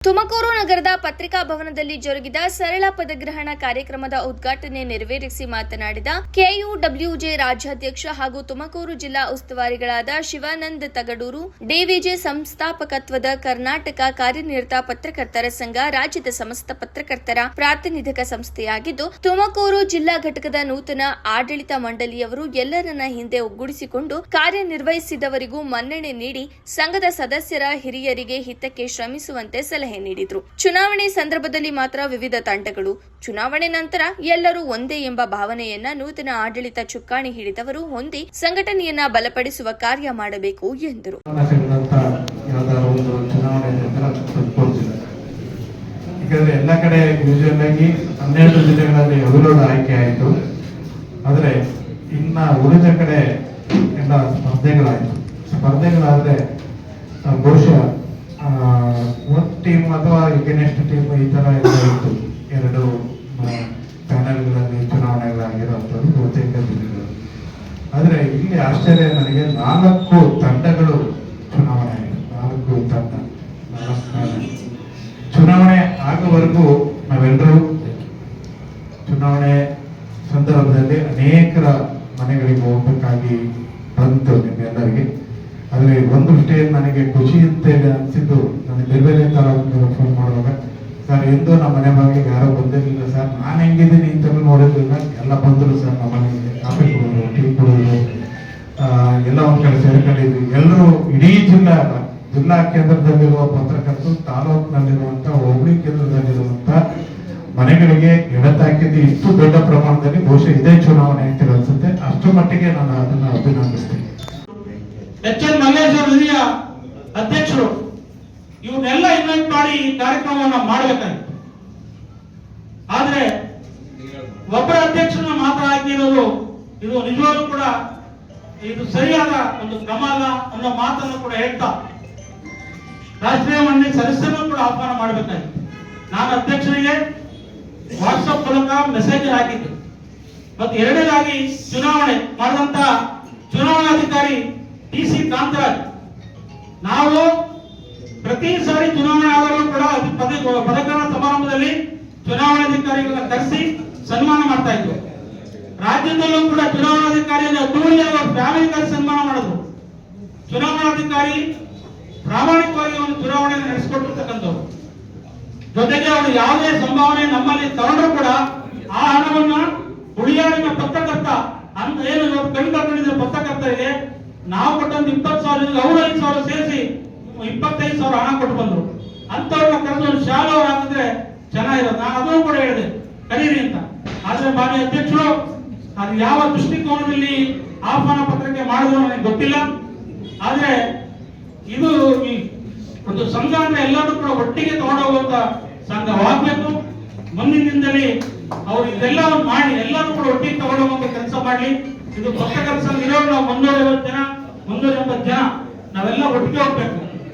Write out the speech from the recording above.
ತುಮಕೂರು ನಗರದ ಪತ್ರಿಕಾ ಭವನದಲ್ಲಿ ಜರುಗಿದ ಸರಳ ಪದಗ್ರಹಣ ಕಾರ್ಯಕ್ರಮದ ಉದ್ಘಾಟನೆ ನೆರವೇರಿಸಿ ಮಾತನಾಡಿದ ಕೆಯುಡಬ್ಲ್ಯೂಜೆ ರಾಜ್ಯಾಧ್ಯಕ್ಷ ಹಾಗೂ ತುಮಕೂರು ಜಿಲ್ಲಾ ಉಸ್ತುವಾರಿಗಳಾದ ಶಿವಾನಂದ ತಗಡೂರು, ಡಿವಿಜೆ ಸಂಸ್ಥಾಪಕತ್ವದ ಕರ್ನಾಟಕ ಕಾರ್ಯನಿರತ ಪತ್ರಕರ್ತರ ಸಂಘ ರಾಜ್ಯದ ಸಮಸ್ತ ಪತ್ರಕರ್ತರ ಪ್ರಾತಿನಿಧಿಕ ಸಂಸ್ಥೆಯಾಗಿದ್ದು, ತುಮಕೂರು ಜಿಲ್ಲಾ ಘಟಕದ ನೂತನ ಆಡಳಿತ ಮಂಡಳಿಯವರು ಎಲ್ಲರನ್ನ ಹಿಂದೆ ಒಗ್ಗೂಡಿಸಿಕೊಂಡು ಕಾರ್ಯನಿರ್ವಹಿಸಿದವರಿಗೂ ಮನ್ನಣೆ ನೀಡಿ ಸಂಘದ ಸದಸ್ಯರ ಹಿರಿಯರಿಗೆ ಹಿತಕ್ಕೆ ಶ್ರಮಿಸುವಂತೆ ಸಲಹೆ ನೀಡಿದರು. ಚುನಾವಣೆ ಸಂದರ್ಭದಲ್ಲಿ ಮಾತ್ರ ವಿವಿಧ ತಂಡಗಳು, ಚುನಾವಣೆ ನಂತರ ಎಲ್ಲರೂ ಒಂದೇ ಎಂಬ ಭಾವನೆಯನ್ನ ನೂತನ ಆಡಳಿತ ಚುಕ್ಕಾಣಿ ಹಿಡಿದವರು ಹೊಂದಿ ಸಂಘಟನೆಯನ್ನ ಬಲಪಡಿಸುವ ಕಾರ್ಯ ಮಾಡಬೇಕು ಎಂದರು. ಎಲ್ಲ ಕಡೆ ಯೂಶುವಲ್ ಆಗಿ 12 ಜಿಲ್ಲೆಗಳಲ್ಲಿ ಅವಿರೋಧ ಆಯ್ಕೆ ಆಯಿತು. ಆದರೆ ಇನ್ನ ಉಳಿದ ಕಡೆ ಎಲ್ಲ ಸ್ಪರ್ಧೆಗಳಾದ್ರೆ ಬಹುಶಃ ಒಂದು ಟೀಮ್ ಅಥವಾ ಎಗೇನೆಸ್ಟ್ ಟೀಮ್ ಈ ತರ ಎಲ್ಲ ಇತ್ತು. 2 ಪ್ಯಾನಲ್ಗಳಲ್ಲಿ ಚುನಾವಣೆಗಳಾಗಿರುವಂಥದ್ದು ಬಹುತೇಕ ಜಿಲ್ಲೆಗಳು. ಆದರೆ ಇಲ್ಲಿ ಆಶ್ಚರ್ಯ ನನಗೆ 4 ತಂಡಗಳು ಚುನಾವಣೆ ಆಗಿದೆ. 4 ತಂಡ, 4 ಪ್ಯಾನಲ್. ಚುನಾವಣೆ ಆಗುವವರೆಗೂ ನಾವೆಲ್ಲರೂ ಚುನಾವಣೆ ಸಂದರ್ಭದಲ್ಲಿ ಅನೇಕರ ಮನೆಗಳಿಗೆ ಹೋಗ್ಬೇಕಾಗಿ ಬಂತು ನಿಮ್ಮೆಲ್ಲರಿಗೆ. ಆದರೆ ಒಂದು ವಿಷಯ ನನಗೆ ಖುಷಿ ಅಂತ ಅನಿಸಿದ್ದು, ನನಗೆ ಬೇರೆ ಬೇರೆ ತಾಲೂಕಿನ ಫೋನ್ ಮಾಡುವಾಗ, ಸರ್ ಎಂದು ನಮ್ಮ ಮನೆ ಬಾಗಿಲಿಗೆ ಯಾರೋ ಬಂದಿರಲಿಲ್ಲ ಸರ್, ನಾನು ಹೆಂಗಿದ್ದೀನಿ ಇಂತಲೂ ನೋಡಿದ್ರಿಲ್ಲ, ಎಲ್ಲ ಬಂದರು ಸರ್ ನಮ್ಮ ಮನೆಗೆ, ಕಾಫಿ ಕುಡಿದ್ರು, ಟೀ ಕುಡಿದ್ರು, ಎಲ್ಲ ಒಂದು ಕಡೆ ಸೇರ್ಕೊಂಡಿದ್ವಿ. ಎಲ್ಲರೂ ಇಡೀ ಜಿಲ್ಲಾ ಕೇಂದ್ರದಲ್ಲಿರುವ ಪತ್ರಕರ್ತರು, ತಾಲೂಕಿನಲ್ಲಿರುವಂತ ಹೋಬಳಿ ಕೇಂದ್ರದಲ್ಲಿರುವಂತ ಮನೆಗಳಿಗೆ ಎಡತಾಕಿದ್ದು ಇಷ್ಟು ದೊಡ್ಡ ಪ್ರಮಾಣದಲ್ಲಿ ಬಹುಶಃ ಇದೇ ಚುನಾವಣೆ ಅಂತ ಅನ್ಸುತ್ತೆ. ಅಷ್ಟು ಮಟ್ಟಿಗೆ ನಾನು ಅದನ್ನ ಅಭಿನಂದಿಸ್ತೀನಿ. ಎಚ್.ಎನ್. ಮಲ್ಲೇಶ್ವರ ಹಿರಿಯ ಅಧ್ಯಕ್ಷರು ಇವನ್ನೆಲ್ಲ ಇನ್ವೈಟ್ ಮಾಡಿ ಈ ಕಾರ್ಯಕ್ರಮವನ್ನು ಮಾಡಬೇಕಾಗಿತ್ತು. ಆದ್ರೆ ಒಬ್ಬರ ಅಧ್ಯಕ್ಷರನ್ನ ಮಾತ್ರ ಹಾಕಿರೋದು ಇದು ನಿಜವಾಗ್ಲೂ ಕೂಡ ಇದು ಸರಿಯಾದ ಒಂದು ಕ್ರಮ ಅಲ್ಲ ಅನ್ನೋ ಮಾತನ್ನು ಕೂಡ ಹೇಳ್ತಾ ರಾಷ್ಟ್ರೀಯ ಮಂಡಳಿ ಸದಸ್ಯರನ್ನು ಕೂಡ ಆಹ್ವಾನ ಮಾಡಬೇಕಾಗಿತ್ತು. ನಾನು ಅಧ್ಯಕ್ಷರಿಗೆ ವಾಟ್ಸಪ್ ಮೂಲಕ ಮೆಸೇಜ್ ಹಾಕಿದ್ದು. ಮತ್ತು ಎರಡನೇದಾಗಿ ಚುನಾವಣೆ ಮಾಡಿದಂತ ಚುನಾವಣಾಧಿಕಾರಿ ಟಿ.ಸಿ. ಕಾಂತರಾಜ್, ನಾವು ಪ್ರತಿ ಸಾರಿ ಚುನಾವಣೆ ಆದರೂ ಕೂಡ ಪದಗ್ರಹಣ ಸಮಾರಂಭದಲ್ಲಿ ಚುನಾವಣಾಧಿಕಾರಿಗಳನ್ನ ಕರೆಸಿ ಸನ್ಮಾನ ಮಾಡ್ತಾ ಇದ್ವಿ. ರಾಜ್ಯದಲ್ಲೂ ಕೂಡ ಚುನಾವಣಾಧಿಕಾರಿಯನ್ನು ಅದ್ದೂರಿಯಾಗಿ ಅವ್ರ ಫ್ಯಾಮಿಲಿ ಕರೆಸಿ ಸನ್ಮಾನ ಮಾಡಿದ್ರು. ಚುನಾವಣಾಧಿಕಾರಿ ಪ್ರಾಮಾಣಿಕವಾಗಿ ಒಂದು ಚುನಾವಣೆಯನ್ನು ನಡೆಸಿಕೊಟ್ಟಿರ್ತಕ್ಕಂಥವ್ರು. ಜೊತೆಗೆ ಅವರು ಯಾವುದೇ ಸಂಭಾವನೆ ನಮ್ಮಲ್ಲಿ ತಗೊಂಡ್ರು ಕೂಡ ಆ ಹಣವನ್ನ ಹುಳಿಯಾಡಿನ ಪತ್ರಕರ್ತ ಅಂತ ಏನು ಕಣ್ಕೊಂಡಿದ್ದ ಪತ್ರಕರ್ತರಿಗೆ ನಾವು ಕೊಟ್ಟಂತ 20,000 ಅವರು 5,000 ಸೇರಿಸಿ 25,000 ಹಣ ಕೊಟ್ಟು ಬಂದ್ರು. ಅಂತವ್ರನ್ನ ಕರೆದು ಒಂದು ಶಾಲೆ ಅವ್ರು ಹಾಕಿದ್ರೆ ಚೆನ್ನಾಗಿರೋದು. ನಾನು ಅದನ್ನು ಕೂಡ ಹೇಳಿದೆ, ಕರೀರಿ ಅಂತ. ಆದ್ರೆ ಮಾನ್ಯ ಅಧ್ಯಕ್ಷರು ಅದು ಯಾವ ದೃಷ್ಟಿಕೋನದಲ್ಲಿ ಆಹ್ವಾನ ಪತ್ರಿಕೆ ಮಾಡಿದ್ರು ನನಗೆ ಗೊತ್ತಿಲ್ಲ. ಆದ್ರೆ ಇದು ಒಂದು ಸಂಘ ಅಂದ್ರೆ ಎಲ್ಲರೂ ಕೂಡ ಒಟ್ಟಿಗೆ ತಗೊಂಡೋಗುವಂತ ಸಂಘವಾಗಬೇಕು. ಮುಂದಿನ ದಿನದಲ್ಲಿ ಅವ್ರು ಇದೆಲ್ಲ ಮಾಡಿ ಎಲ್ಲರೂ ಕೂಡ ಒಟ್ಟಿಗೆ ತಗೊಂಡೋಗುವಂತ ಕೆಲಸ ಮಾಡ್ಲಿ. ಇದು ಪತ್ರಕರ್ತರ ಸಂಘ ಇರೋರು ನಾವು 350 ಜನ ನಾವೆಲ್ಲ ಒಟ್ಟಿಗೆ ಹೋಗ್ಬೇಕು.